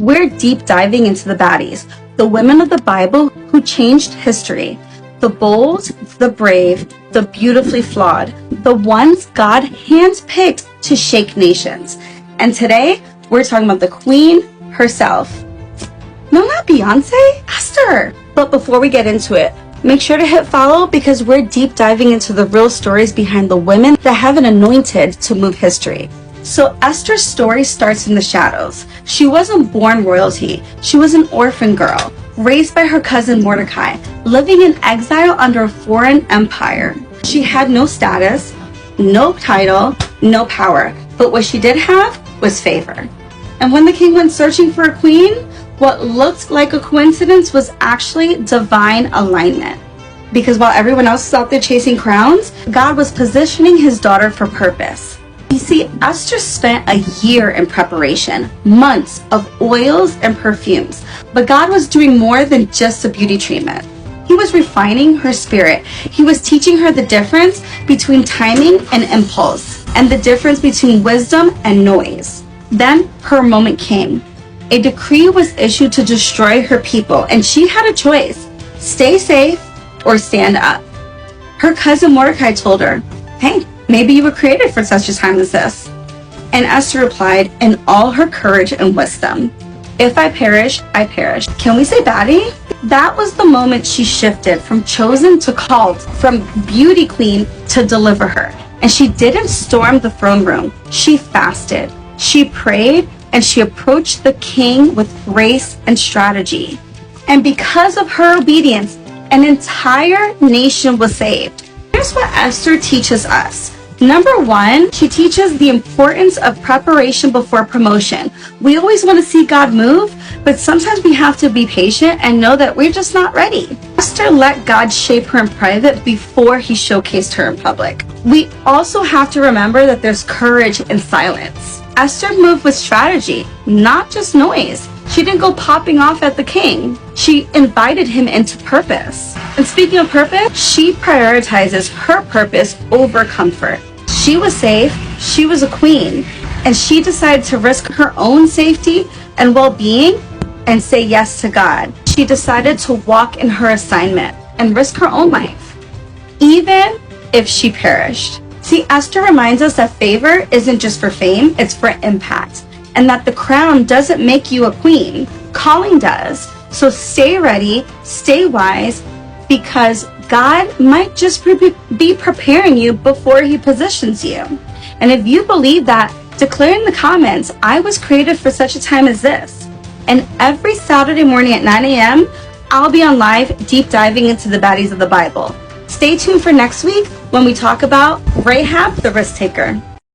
We're deep diving into the baddies, the women of the Bible who changed history. The bold, the brave, the beautifully flawed, the ones God handpicked to shake nations. And today, we're talking about the queen herself. No, not Beyonce, Esther. But before we get into it, make sure to hit follow because we're deep diving into the real stories behind the women that have been anointed to move history. So Esther's story starts in the shadows. She wasn't born royalty. She was an orphan girl, raised by her cousin Mordecai, living in exile under a foreign empire. She had no status, no title, no power, but what she did have was favor. And when the king went searching for a queen, what looked like a coincidence was actually divine alignment. Because while everyone else was out there chasing crowns, God was positioning his daughter for purpose. You see, Esther spent a year in preparation, months of oils and perfumes, but God was doing more than just a beauty treatment. He was refining her spirit. He was teaching her the difference between timing and impulse, and the difference between wisdom and noise. Then her moment came. A decree was issued to destroy her people, and she had a choice: stay safe or stand up. Her cousin Mordecai told her, "Hey, maybe you were created for such a time as this." And Esther replied in all her courage and wisdom, "If I perish, I perish." Can we say baddie? That was the moment she shifted from chosen to called, from beauty queen to deliver her. And she didn't storm the throne room. She fasted, she prayed, and she approached the king with grace and strategy. And because of her obedience, an entire nation was saved. Here's what Esther teaches us. Number one, she teaches the importance of preparation before promotion. We always want to see God move, but sometimes we have to be patient and know that we're just not ready. Esther let God shape her in private before he showcased her in public. We also have to remember that there's courage in silence. Esther moved with strategy, not just noise. She didn't go popping off at the king. She invited him into purpose. And speaking of purpose, she prioritizes her purpose over comfort. She was safe, she was a queen, and she decided to risk her own safety and well-being and say yes to God. She decided to walk in her assignment and risk her own life, even if she perished. See, Esther reminds us that favor isn't just for fame, it's for impact. And that the crown doesn't make you a queen, calling does. So stay ready, stay wise, because God might just be preparing you before he positions you. And if you believe that, declare in the comments, "I was created for such a time as this." And every Saturday morning at 9 a.m., I'll be on live deep diving into the baddies of the Bible. Stay tuned for next week when we talk about Rahab the risk taker.